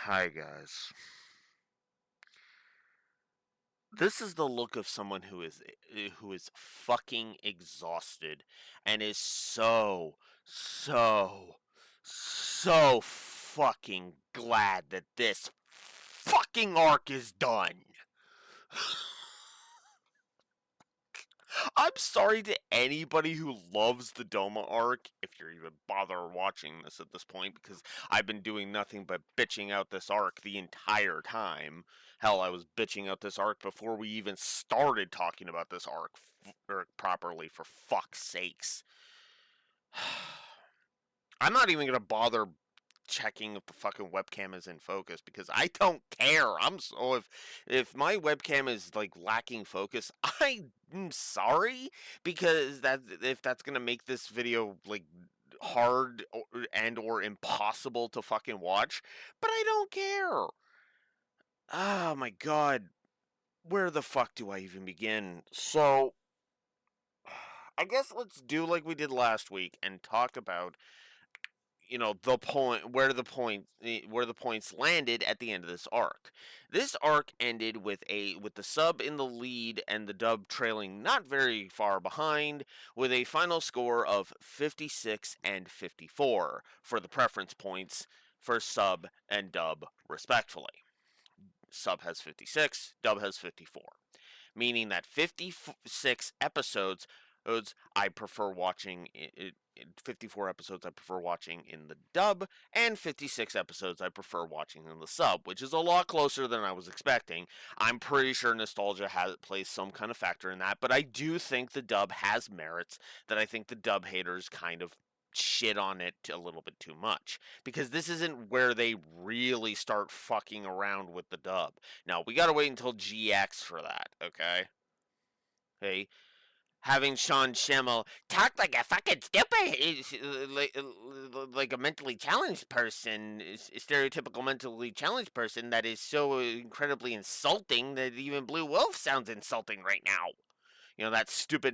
Hi guys. This is the look of someone who is fucking exhausted and is so fucking glad that this fucking arc is done. I'm sorry to anybody who loves the Doma arc, if you're even bother watching this at this point, because I've been doing nothing but bitching out this arc the entire time. Hell, I was bitching out this arc before we even started talking about this arc properly, for fuck's sakes. I'm not even gonna bother checking if the fucking webcam is in focus because I don't care. I'm so if my webcam is like lacking focus, I'm sorry because if that's gonna make this video like hard or impossible to fucking watch, but I don't care. Oh my god, where the fuck do I even begin? So I guess let's do like we did last week and talk about the point where the points landed at the end of this arc. This arc ended with the sub in the lead and the dub trailing not very far behind, with a final score of 56 and 54 for the preference points for sub and dub respectively. Sub has 56, dub has 54, meaning that 56 episodes I prefer watching 54 episodes I prefer watching in the dub, and 56 episodes I prefer watching in the sub, which is a lot closer than I was expecting. I'm pretty sure nostalgia plays some kind of factor in that, but I do think the dub has merits that I think the dub haters kind of shit on it a little bit too much, because this isn't where they really start fucking around with the dub. Now, we gotta wait until GX for that, okay? Hey, having Sean Schimmel talk like a fucking stupid, like a mentally challenged person, stereotypical mentally challenged person that is so incredibly insulting that even Blue Wolf sounds insulting right now. That stupid.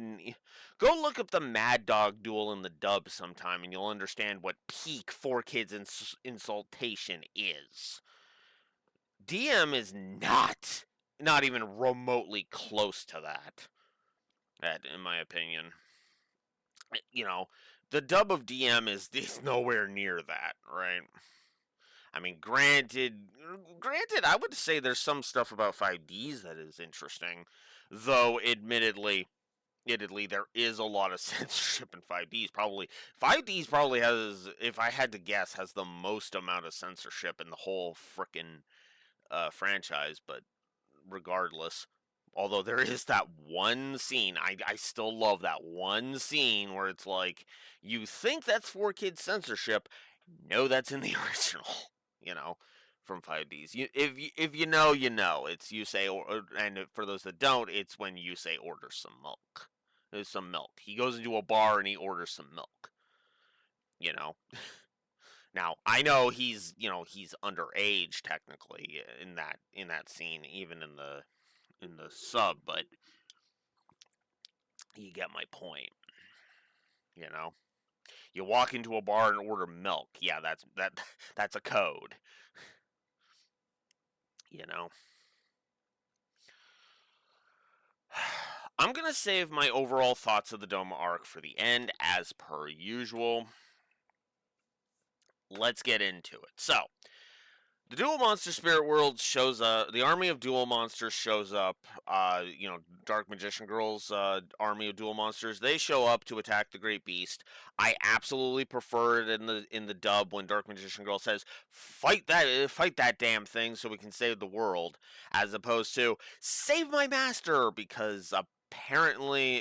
Go look up the Mad Dog duel in the dub sometime, and you'll understand what peak 4Kids insultation is. DM is not even remotely close to that. That, in my opinion, you know, the dub of DM is nowhere near that, right? I mean, granted, I would say there's some stuff about 5Ds that is interesting, though admittedly, there is a lot of censorship in 5Ds probably has, if I had to guess, has the most amount of censorship in the whole frickin' franchise. But regardless, although there is that one scene, I still love that one scene where it's like, you think that's 4Kids censorship, no, that's in the original, you know, from 5Ds. If you know, you know. It's you say, and for those that don't, it's when you say order some milk. There's some milk. He goes into a bar and he orders some milk. You know. Now I know he's underage technically in that scene, even in the sub, but you get my point. You know, you walk into a bar and order milk. Yeah, that's a code. You know, I'm gonna save my overall thoughts of the Doma arc for the end, as per usual. Let's get into it. So, the Duel Monster Spirit World shows up. The army of Duel Monsters shows up. Dark Magician Girl's army of Duel Monsters. They show up to attack the Great Beast. I absolutely prefer it in the dub when Dark Magician Girl says, fight that damn thing, so we can save the world," as opposed to "save my master," because apparently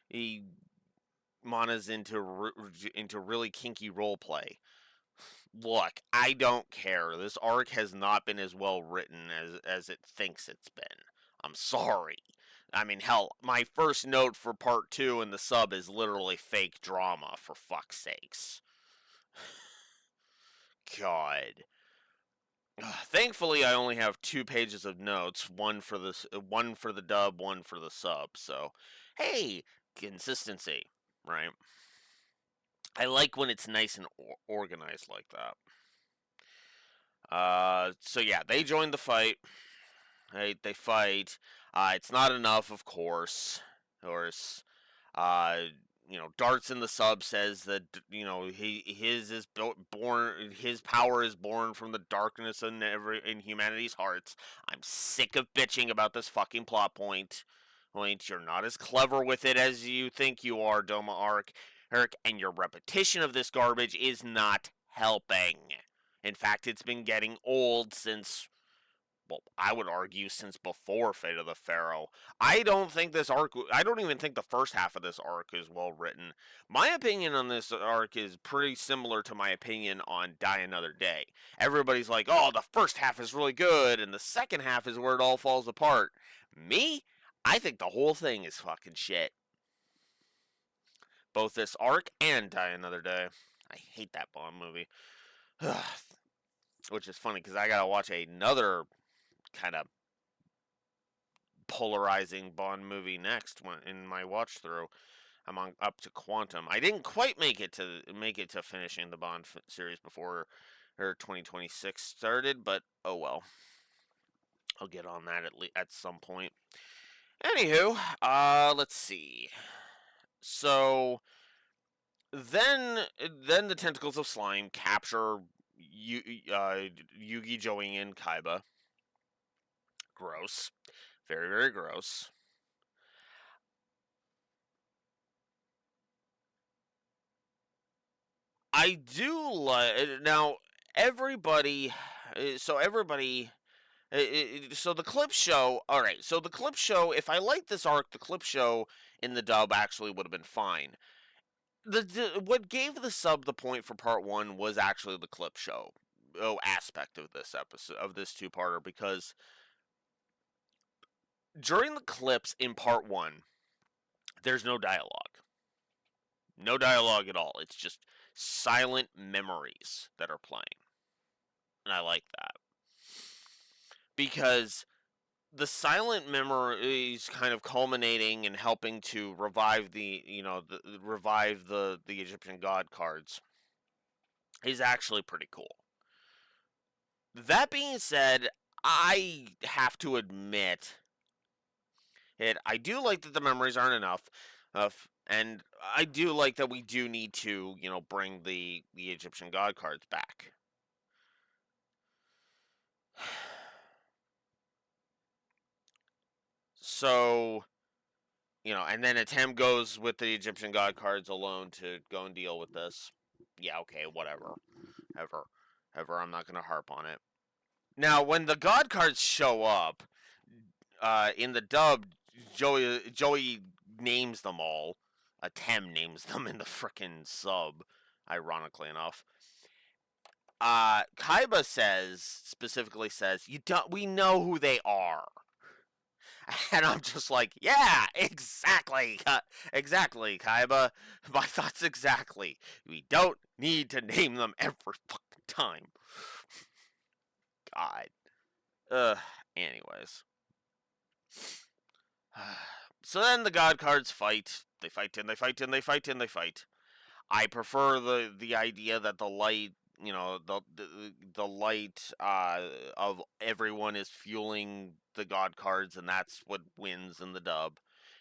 he Mana's into really kinky role play. Look, I don't care. This arc has not been as well written as it thinks it's been. I'm sorry. I mean, hell, my first note for part 2 in the sub is literally fake drama, for fuck's sakes. God. Thankfully, I only have 2 pages of notes, one for the dub, one for the sub. So, hey, consistency, right? I like when it's nice and organized like that. So yeah, they join the fight. Right? They fight. It's not enough, of course. Of course. Uh, Darts in the sub says that his is born. His power is born from the darkness in humanity's hearts. I'm sick of bitching about this fucking plot point. You're not as clever with it as you think you are, Doma Arc, Eric, and your repetition of this garbage is not helping. In fact, it's been getting old since, well, I would argue since before Fate of the Pharaoh. I don't think this arc, I don't even think the first half of this arc is well written. My opinion on this arc is pretty similar to my opinion on Die Another Day. Everybody's like, oh, the first half is really good, and the second half is where it all falls apart. Me? I think the whole thing is fucking shit. Both this arc and Die Another Day. I hate that Bond movie. Which is funny because I gotta watch another kind of polarizing Bond movie next in my watch through. I'm up to Quantum. I didn't quite make it to finishing the Bond series before 2026 started, but oh well. I'll get on that at some point. Anywho, let's see. So then the tentacles of slime capture Yugioh and Kaiba. Gross. Very, very gross. I do like now everybody. So everybody. So the clip show. All right. So the clip show. If I liked this arc, the clip show in the dub actually would have been fine. What gave the sub the point for part one was actually the clip show aspect of this episode of this two-parter, because during the clips in part one, there's no dialogue. No dialogue at all. It's just silent memories that are playing. And I like that. Because the silent memories kind of culminating and helping to revive the Egyptian god cards is actually pretty cool. That being said, I have to admit I do like that the memories aren't enough. And I do like that we do need to, bring the Egyptian god cards back. So, and then Atem goes with the Egyptian god cards alone to go and deal with this. Yeah, okay, whatever. Ever, I'm not going to harp on it. Now, when the god cards show up, in the dub, Joey names them all. Atem names them in the frickin' sub, ironically enough. Kaiba specifically says, we know who they are. And I'm just like, yeah, exactly, exactly, Kaiba. My thoughts exactly. We don't need to name them every fucking time. God. Anyways. So then the god cards fight. They fight and they fight and they fight and they fight. I prefer the idea that the light, the light of everyone is fueling the god cards, and that's what wins in the dub.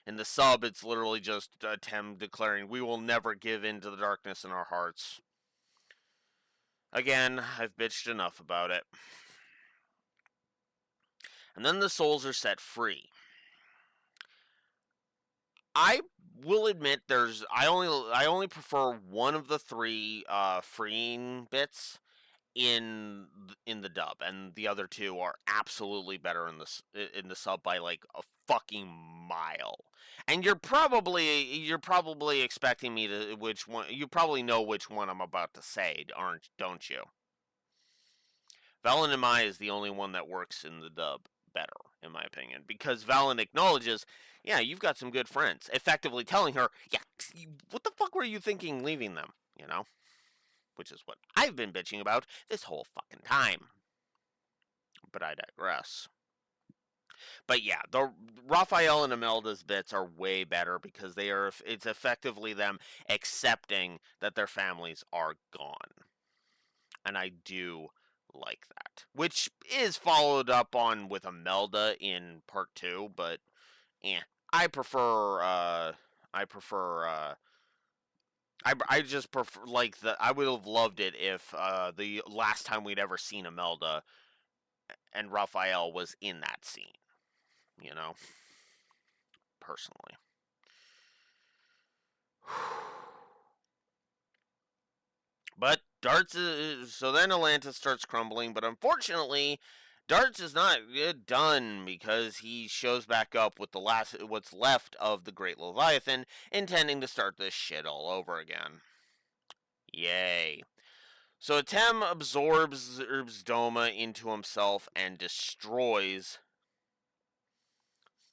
In the sub, it's literally just Tem declaring, "We will never give in to the darkness in our hearts." Again, I've bitched enough about it. And then the souls are set free. I will admit I only prefer one of the three freeing bits in the dub, and the other two are absolutely better in the sub by like a fucking mile. And you're probably expecting me to which one. You probably know which one I'm about to say, don't you? Valen and Mai is the only one that works in the dub better, in my opinion, because Valen acknowledges, yeah, you've got some good friends, effectively telling her, yeah, what the fuck were you thinking leaving them, which is what I've been bitching about this whole fucking time. But I digress. But yeah, the Raphael and Imelda's bits are way better because it's effectively them accepting that their families are gone. And I do like that, which is followed up on with Imelda in part 2, but eh. I prefer I prefer I just prefer like the I would have loved it if the last time we'd ever seen Imelda and Raphael was in that scene, you know, personally. But Darts is, so then Atlantis starts crumbling, but unfortunately, Darts is not done because he shows back up with the last what's left of the Great Leviathan, intending to start this shit all over again. Yay. So Tem absorbs Doma into himself and destroys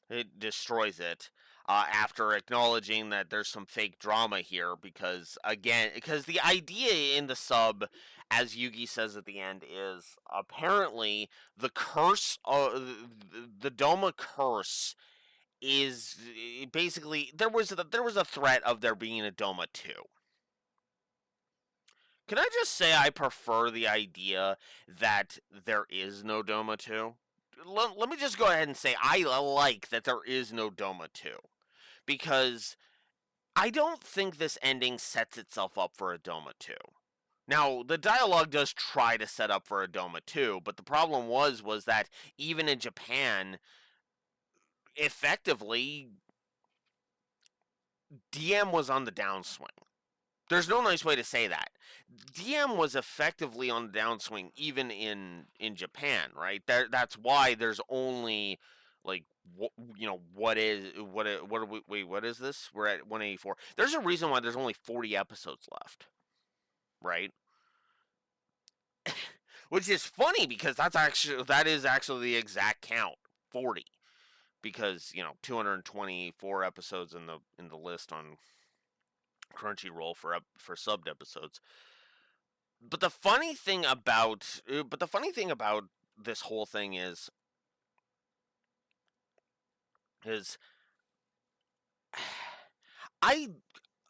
it after acknowledging that there's some fake drama here because the idea in the sub, as Yugi says at the end, is apparently the curse, the Doma curse is basically there was a threat of there being a Doma 2. Can I just say I prefer the idea that there is no Doma 2? Let me just go ahead and say I like that there is no Doma 2. Because I don't think this ending sets itself up for a Doma 2. Now, the dialogue does try to set up for a Doma 2, but the problem was that even in Japan, effectively, DM was on the downswing. There's no nice way to say that. DM was effectively on the downswing even in Japan, right? That's why there's only like what are we, wait, what is this? We're at 184. There's a reason why there's only 40 episodes left, right? Which is funny because that is actually the exact count, 40, because 224 episodes in the list on Crunchyroll for subbed episodes. But the funny thing about this whole thing is I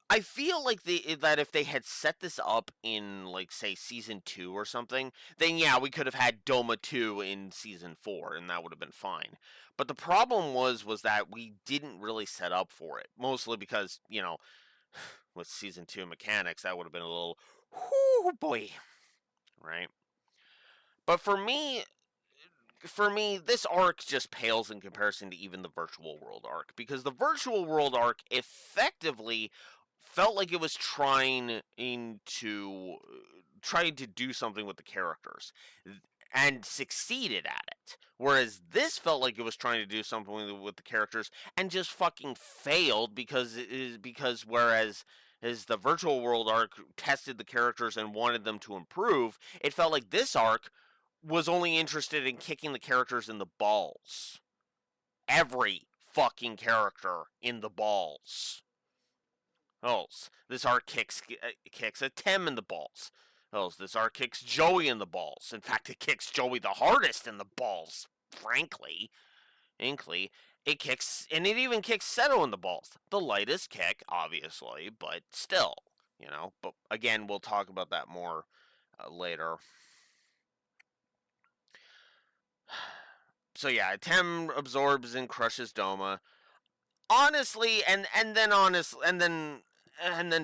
I feel like that if they had set this up in like say season 2 or something, then yeah, we could have had Doma 2 in season 4 and that would have been fine. But the problem was that we didn't really set up for it, mostly because, with season 2 mechanics that would have been a little whoo boy, right? But for me, this arc just pales in comparison to even the virtual world arc because the virtual world arc effectively felt like it was trying to do something with the characters and succeeded at it. Whereas this felt like it was trying to do something with the characters and just fucking failed because whereas as the virtual world arc tested the characters and wanted them to improve, it felt like this arc was only interested in kicking the characters in the balls. Every fucking character in the balls. Oh, this arc kicks a Tem in the balls. Oh, this arc kicks Joey in the balls. In fact, it kicks Joey the hardest in the balls. Frankly, Inkley, it even kicks Seto in the balls. The lightest kick, obviously, but still, But again, we'll talk about that more later. So yeah, Tem absorbs and crushes Doma. Honestly, and then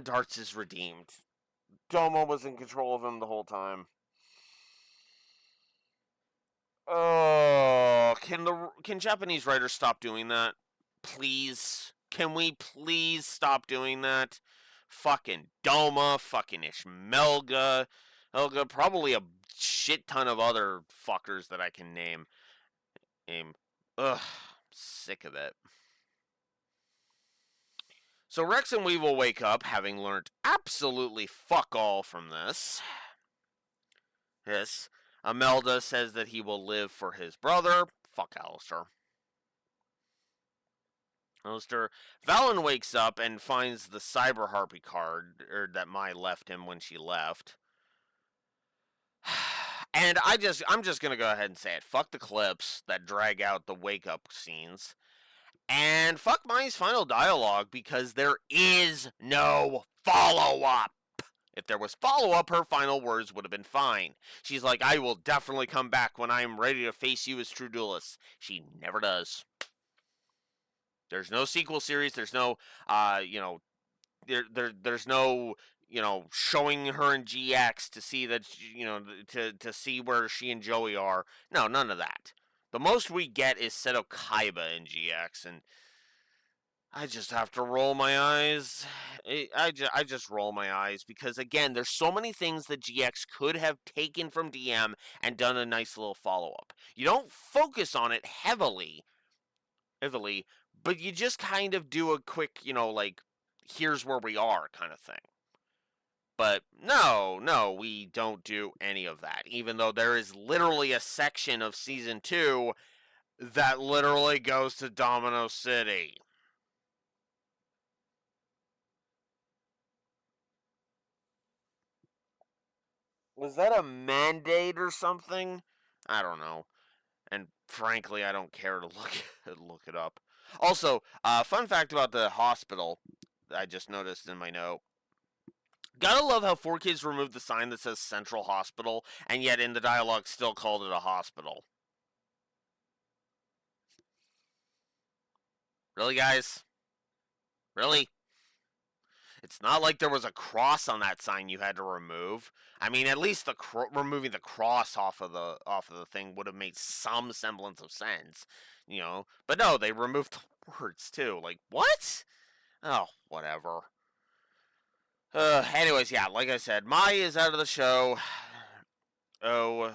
Darts is redeemed. Doma was in control of him the whole time. Oh, can Japanese writers stop doing that? Please? Can we please stop doing that? Fucking Doma, fucking Ishmelga, Helga, probably a shit ton of other fuckers that I can name. Ugh, sick of it. So Rex and Weevil wake up, having learned absolutely fuck all from this. Yes. Imelda says that he will live for his brother. Fuck Alistair. Valen wakes up and finds the Cyber Harpy card that Mai left him when she left. And I'm just gonna go ahead and say it. Fuck the clips that drag out the wake up scenes. And fuck Mai's final dialogue because there is no follow up. If there was follow-up, her final words would have been fine. She's like, I will definitely come back when I am ready to face you as true duelists. She never does. There's no sequel series. There's no, there's no, showing her in GX to see that, to see where she and Joey are. No, none of that. The most we get is Seto Kaiba in GX, and I just have to roll my eyes. I just roll my eyes because, again, there's so many things that GX could have taken from DM and done a nice little follow-up. You don't focus on it heavily, but you just kind of do a quick, here's where we are kind of thing. But no, we don't do any of that, even though there is literally a section of Season 2 that literally goes to Domino City. Was that a mandate or something? I don't know. And frankly, I don't care to look it up. Also, fun fact about the hospital I just noticed in my note. Gotta love how 4Kids removed the sign that says Central Hospital, and yet in the dialogue still called it a hospital. Really, guys? Really? It's not like there was a cross on that sign you had to remove. I mean, at least removing the cross off of the thing would have made some semblance of sense, But no, they removed the words too. Like, what? Oh, whatever. Anyways, yeah, like I said, Mai is out of the show. Oh,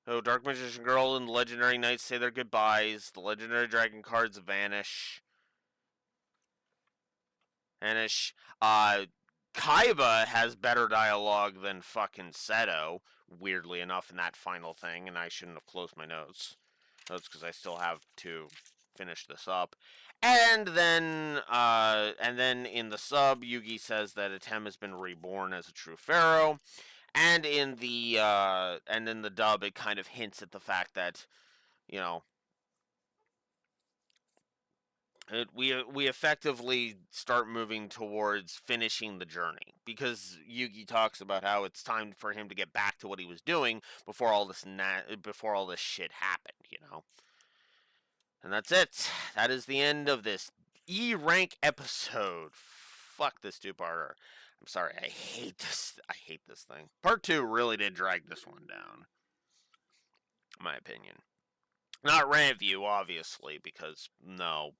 Dark Magician Girl and the Legendary Knights say their goodbyes. The Legendary Dragon cards vanish. Kaiba has better dialogue than fucking Seto, weirdly enough, in that final thing, and I shouldn't have closed my notes. That's because I still have to finish this up. And then in the sub, Yugi says that Atem has been reborn as a true pharaoh, and in the dub, it kind of hints at the fact that, we effectively start moving towards finishing the journey, because Yugi talks about how it's time for him to get back to what he was doing before all this shit happened. And that's it. That is the end of this E rank episode. Fuck this two-parter. I'm sorry. I hate this. I hate this thing. Part 2 really did drag this one down, in my opinion. Not rant view, obviously, because no.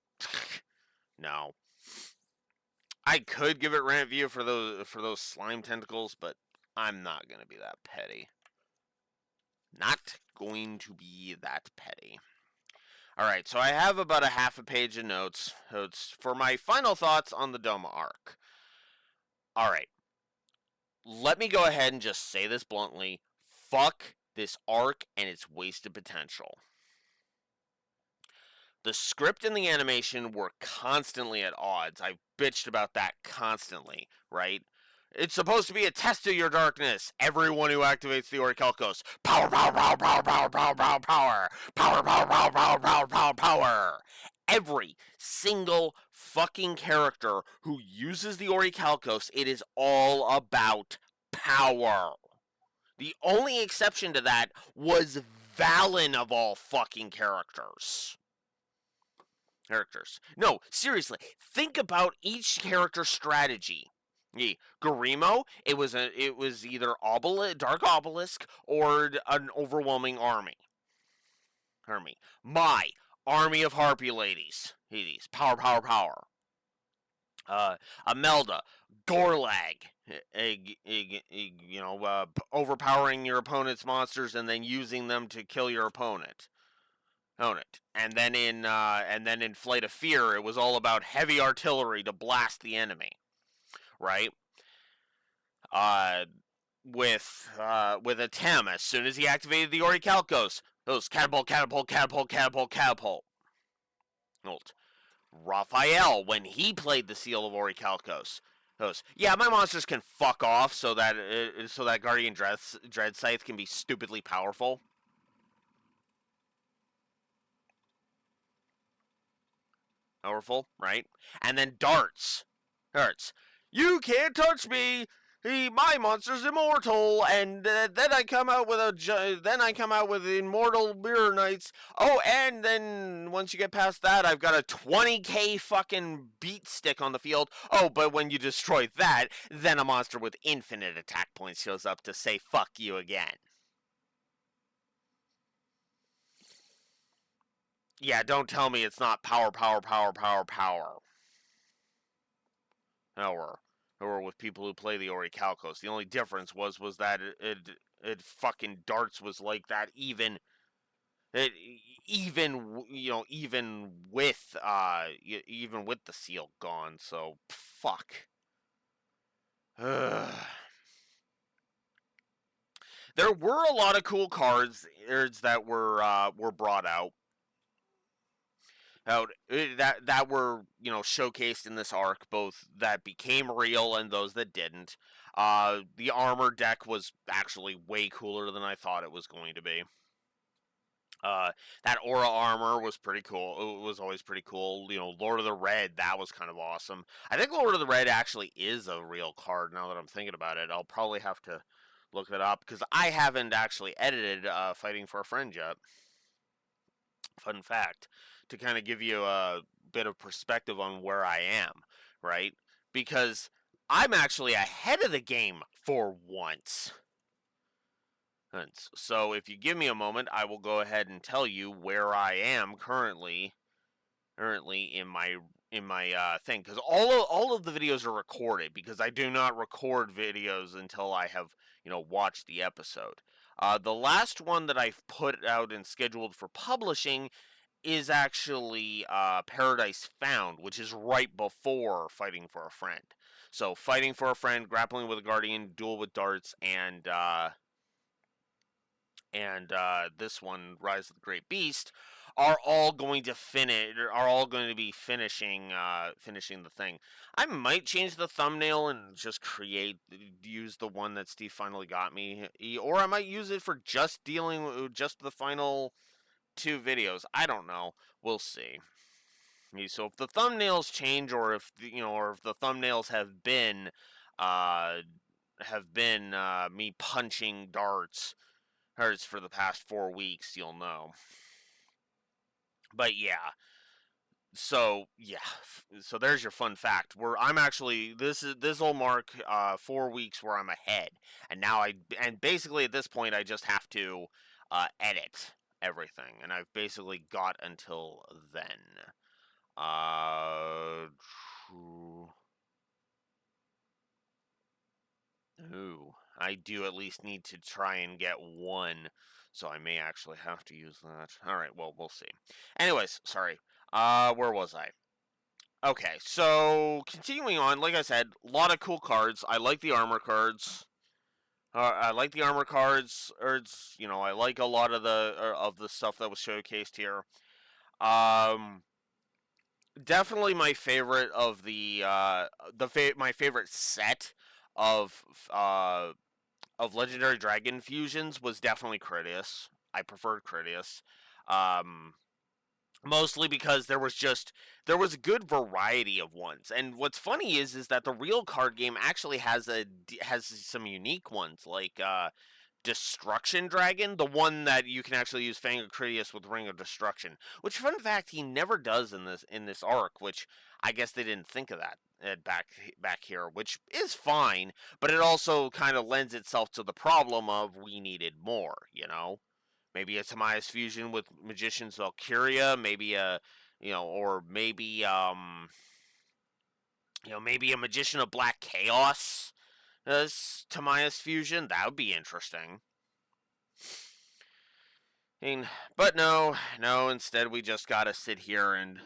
No. I could give it rant view for those slime tentacles, but I'm not going to be that petty. Not going to be that petty. Alright, so I have about a half a page of notes for my final thoughts on the Doma arc. Alright. Let me go ahead and just say this bluntly. Fuck this arc and its wasted potential. The script and the animation were constantly at odds. I've bitched about that constantly, right? It's supposed to be a test of your darkness. Everyone who activates the Orichalcos. Power, power, power, power, power, power, power, power. Power, power, power, power, power, power, power. Every single fucking character who uses the Orichalcos, it is all about power. The only exception to that was Valen of all fucking characters. No, seriously, think about each character's strategy. Garimo, it was either Dark Obelisk or an overwhelming army. Mai, army of Harpy ladies. Hades, power, power, power. Amelda, Gorlag, overpowering your opponent's monsters and then using them to kill your opponent. Own it. And then in Flight of Fear, it was all about heavy artillery to blast the enemy, right? With Atem, as soon as he activated the Orichalcos, those catapult, catapult, catapult, catapult, catapult. Raphael, when he played the Seal of Orichalcos, goes, yeah, my monsters can fuck off so that Guardian Dread Scythe can be stupidly powerful. Powerful, right? And then darts. You can't touch me. my monster's immortal, and then I come out with immortal mirror knights. Oh, and then once you get past that, I've got a 20k fucking beat stick on the field. Oh, but when you destroy that, then a monster with infinite attack points shows up to say fuck you again. Yeah, don't tell me it's not power, power, power, power, power. Or with people who play the Orichalcos. The only difference was that it fucking darts was like that it, even with the seal gone. So fuck. There were a lot of cool cards that were brought out that were showcased in this arc, both that became real and those that didn't. The armor deck was actually way cooler than I thought it was going to be. That aura armor was pretty cool. It was always pretty cool. Lord of the Red, that was kind of awesome. I think Lord of the Red actually is a real card now that I'm thinking about it. I'll probably have to look that up because I haven't actually edited Fighting for a Friend yet. Fun fact, to kind of give you a bit of perspective on where I am, right? Because I'm actually ahead of the game for once. And so if you give me a moment, I will go ahead and tell you where I am currently in my thing, because all of the videos are recorded, because I do not record videos until I have watched the episode. The last one that I've put out and scheduled for publishing is actually Paradise Found, which is right before Fighting for a Friend. So Fighting for a Friend, Grappling with a Guardian, Duel with Darts, and this one, Rise of the Great Beast, are all going to be finishing the thing. I might change the thumbnail and just use the one that Steve finally got me, or I might use it for just dealing with just the final 2 videos. I don't know. We'll see. So if the thumbnails change, or if the thumbnails have been me punching darts for the past 4 weeks, you'll know. But yeah. So there's your fun fact. I'm actually this will mark 4 weeks where I'm ahead, and basically at this point I just have to edit everything, and I've basically got until then. Ooh, I do at least need to try and get one, so I may actually have to use that. All right, well, we'll see. Anyways, sorry. Where was I? Okay, so continuing on, like I said, a lot of cool cards. I like the armor cards. I like the armor cards. I like a lot of the stuff that was showcased here. Definitely my favorite of my favorite set of legendary dragon fusions was definitely Critias. I preferred Critias. Mostly because there was a good variety of ones. And what's funny is that the real card game actually has some unique ones, like Destruction Dragon, the one that you can actually use Fang of Critias with Ring of Destruction. Which, fun fact, he never does in this arc, which I guess they didn't think of that back here, which is fine, but it also kind of lends itself to the problem of we needed more, Maybe a Timaeus fusion with Magician's Valkyria, maybe maybe a Magician of Black Chaos as Timaeus fusion. That would be interesting. But no. Instead, we just gotta sit here and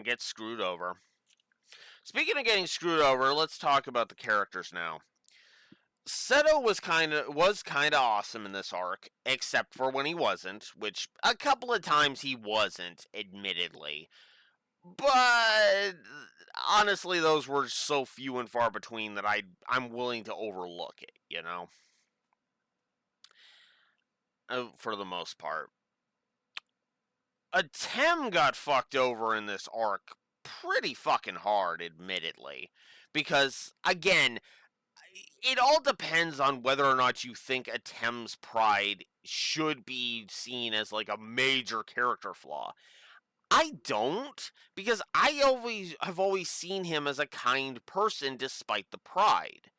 get screwed over. Speaking of getting screwed over, let's talk about the characters now. Seto was kind of awesome in this arc, except for when he wasn't, which a couple of times he wasn't, admittedly. But honestly, those were so few and far between that I'm willing to overlook it, for the most part. Atem got fucked over in this arc pretty fucking hard, admittedly, Because, again, it all depends on whether or not you think Atem's pride should be seen as like a major character flaw. I don't, because have always seen him as a kind person despite the pride,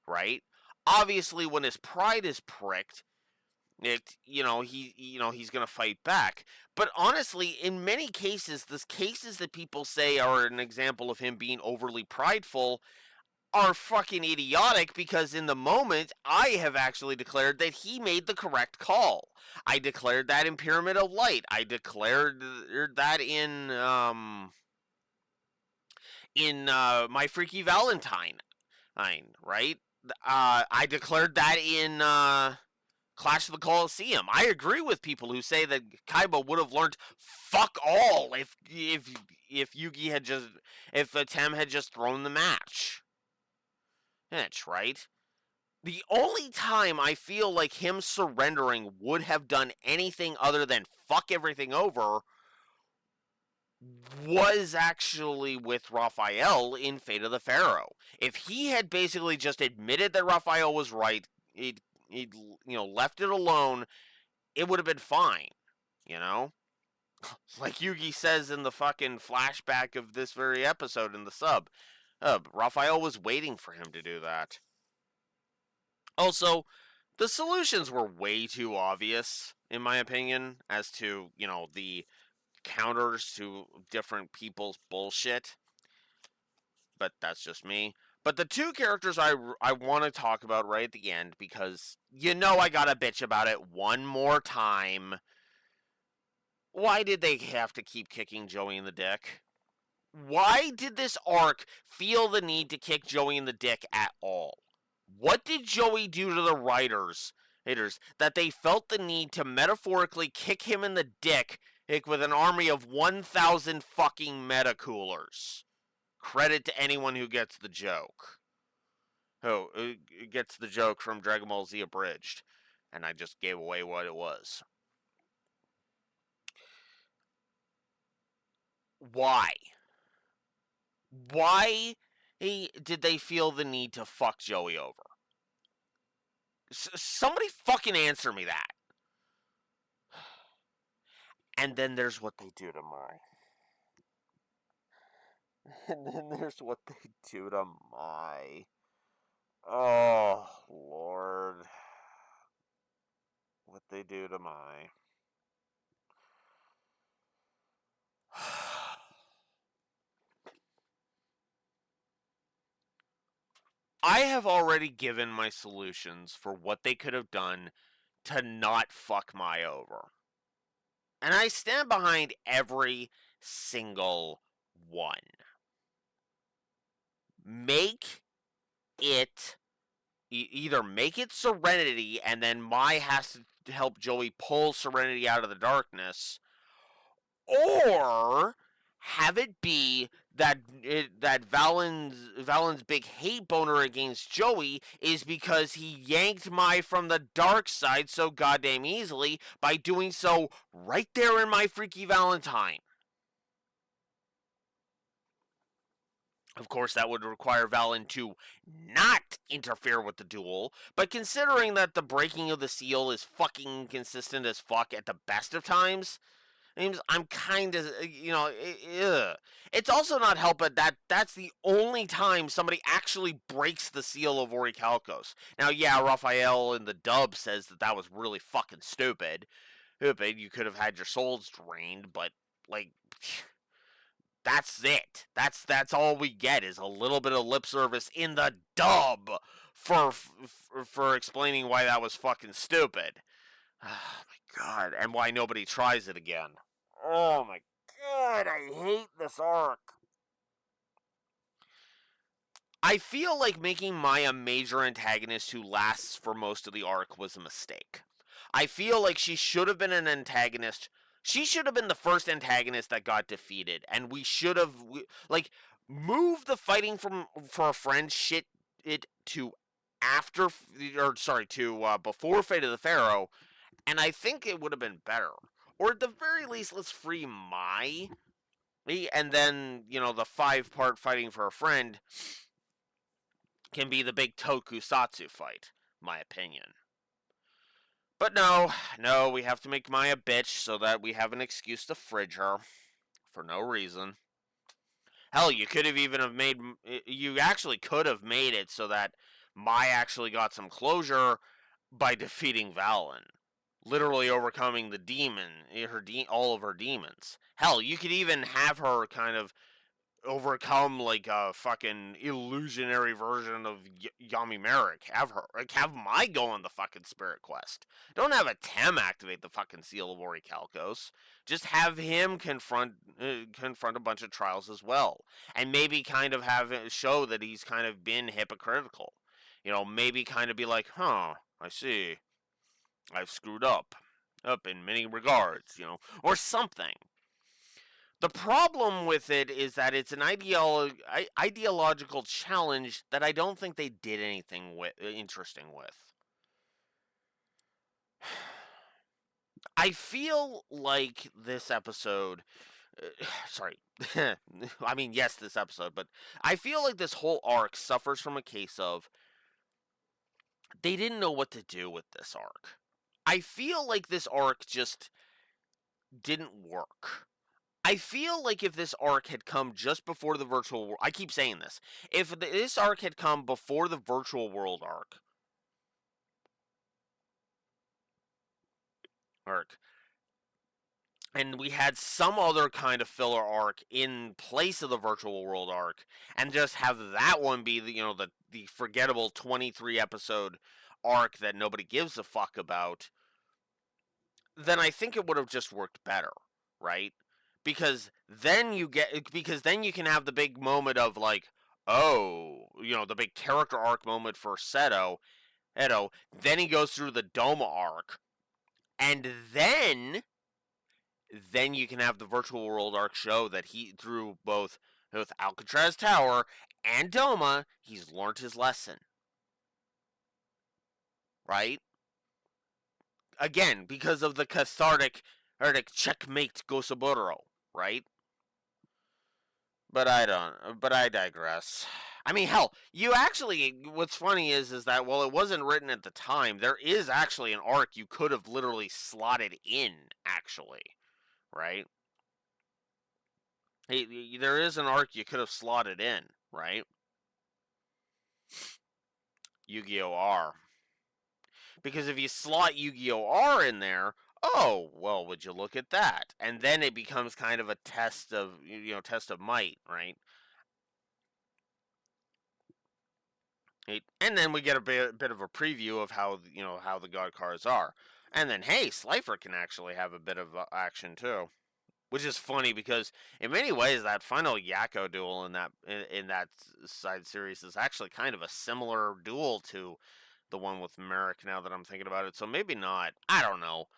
right? Obviously, when his pride is pricked, he's gonna fight back. But honestly, in many cases, the cases that people say are an example of him being overly prideful are fucking idiotic, because in the moment I have actually declared that he made the correct call. I declared that in Pyramid of Light. I declared that in My Freaky Valentine, right? I declared that in Clash of the Colosseum. I agree with people who say that Kaiba would have learned fuck all if Yugi had just if Atem had just thrown the match. Right? The only time I feel like him surrendering would have done anything other than fuck everything over was actually with Raphael in Fate of the Pharaoh. If he had basically just admitted that Raphael was right, he'd left it alone, it would have been fine, you know? Like Yugi says in the fucking flashback of this very episode in the sub. Raphael was waiting for him to do that. Also, the solutions were way too obvious, in my opinion, as to, the counters to different people's bullshit. But that's just me. But the two characters I want to talk about right at the end, because I gotta bitch about it one more time. Why did they have to keep kicking Joey in the dick? Why did this arc feel the need to kick Joey in the dick at all? What did Joey do to the writers that they felt the need to metaphorically kick him in the dick with an army of 1,000 fucking metacoolers? Credit to anyone who gets the joke. Who gets the joke from Dragon Ball Z Abridged. And I just gave away what it was. Why? Why did they feel the need to fuck Joey over? Somebody fucking answer me that. And then there's what they do to Mai. And then there's what they do to Mai. Oh, Lord. What they do to Mai. I have already given my solutions for what they could have done to not fuck Mai over. And I stand behind every single one. Make it either make it Serenity, and then Mai has to help Joey pull Serenity out of the darkness, or have it be that Valen's big hate boner against Joey is because he yanked Mai from the dark side so goddamn easily by doing so right there in My Freaky Valentine. Of course, that would require Valen to not interfere with the duel, but considering that the breaking of the seal is fucking inconsistent as fuck at the best of times, I'm kind of, it's also not helping that that's the only time somebody actually breaks the seal of Orichalcos. Now, yeah, Raphael in the dub says that was really fucking stupid. You could have had your souls drained, but, like, that's it. That's all we get is a little bit of lip service in the dub for explaining why that was fucking stupid. Oh my god, and why nobody tries it again. Oh my god, I hate this arc. I feel like making Mai a major antagonist who lasts for most of the arc was a mistake. I feel like she should have been an antagonist. She should have been the first antagonist that got defeated, and we should have moved the fighting for a friend shit it to before Fate of the Pharaoh, and I think it would have been better. Or at the very least, let's free Mai, and then the 5-part fighting for a friend can be the big tokusatsu fight, my opinion. But no, we have to make Maya bitch so that we have an excuse to fridge her for no reason. Hell, you could have even have made, you actually could have made it so that Maya actually got some closure by defeating Valen. Literally overcoming the demon, all of her demons. Hell, you could even have her kind of overcome like a fucking illusionary version of Yami Merrick. Have Mai go on the fucking spirit quest. Don't have a Tem activate the fucking seal of Orichalcos. Just have him confront a bunch of trials as well, and maybe kind of have it show that he's kind of been hypocritical. Maybe kind of be like, huh, I see, I've screwed up in many regards, or something. The problem with it is that it's an ideological challenge that I don't think they did anything interesting with. I feel like this episode. Sorry. I mean, yes, this episode, but I feel like this whole arc suffers from a case of they didn't know what to do with this arc. I feel like this arc just didn't work. I feel like if this arc had come just before the virtual world, I keep saying this. If this arc had come before the virtual world arc, and we had some other kind of filler arc in place of the virtual world arc, and just have that one be the forgettable 23 episode arc that nobody gives a fuck about, then I think it would have just worked better, right? Because then you can have the big moment of like, oh, the big character arc moment for Edo. Then he goes through the Doma arc, and then you can have the virtual world arc show that he through both with Alcatraz Tower and Doma, he's learned his lesson, right? Again, because of the cathartic checkmate Gosaburo, right? But I digress. I mean, hell, what's funny is that while it wasn't written at the time, there is actually an arc you could have literally slotted in, actually, right? There is an arc you could have slotted in, right? Yu-Gi-Oh! R. Because if you slot Yu-Gi-Oh! R in there, oh, well, would you look at that? And then it becomes kind of a test of might, right? And then we get a bit of a preview of how the god cards are, and then hey, Slifer can actually have a bit of action too, which is funny because in many ways that final Yako duel in that side series is actually kind of a similar duel to the one with Merrick. Now that I'm thinking about it, so maybe not. I don't know.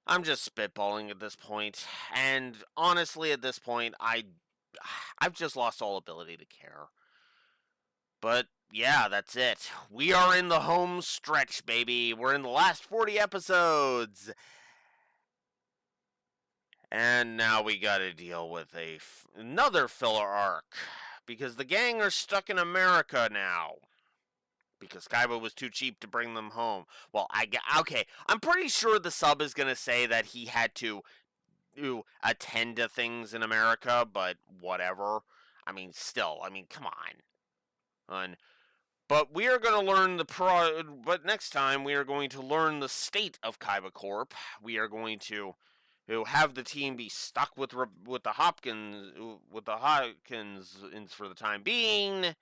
I'm just spitballing at this point, and honestly, at this point, I've just lost all ability to care. But yeah, that's it. We are in the home stretch, baby. We're in the last 40 episodes. And now we gotta deal with another filler arc. Because the gang are stuck in America now. Because Kaiba was too cheap to bring them home. Well, okay, I'm pretty sure the sub is gonna say that he had to attend to things in America, but whatever. I mean, still, come on. But we are going to learn but next time we are going to learn the state of Kaiba Corp. We are going to have the team be stuck with the Hopkins for the time being,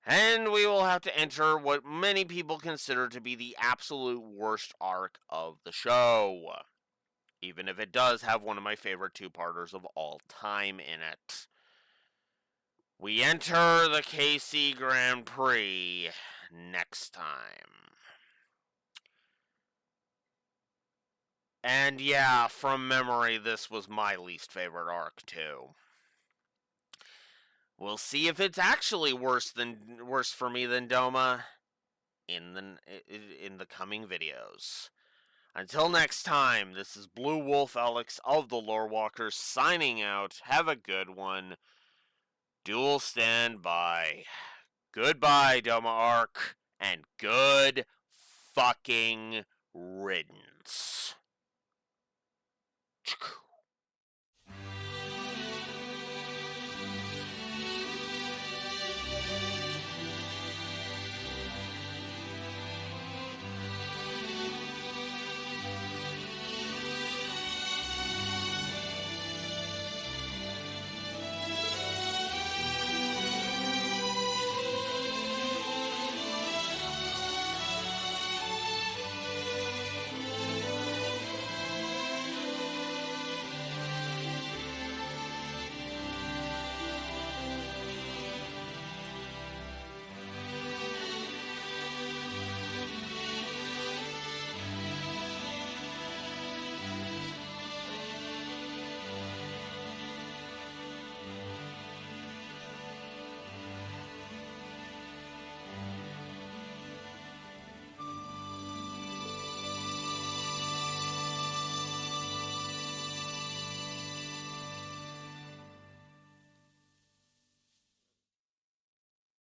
and we will have to enter what many people consider to be the absolute worst arc of the show, even if it does have one of my favorite two-parters of all time in it. We enter the KC Grand Prix next time. And yeah, from memory, this was my least favorite arc too. We'll see if it's actually worse for me than Doma in the coming videos. Until next time, this is Blue Wolf Alex of the Lore Walkers signing out. Have a good one. Duel stand by. Goodbye, Doma Arc, and good fucking riddance.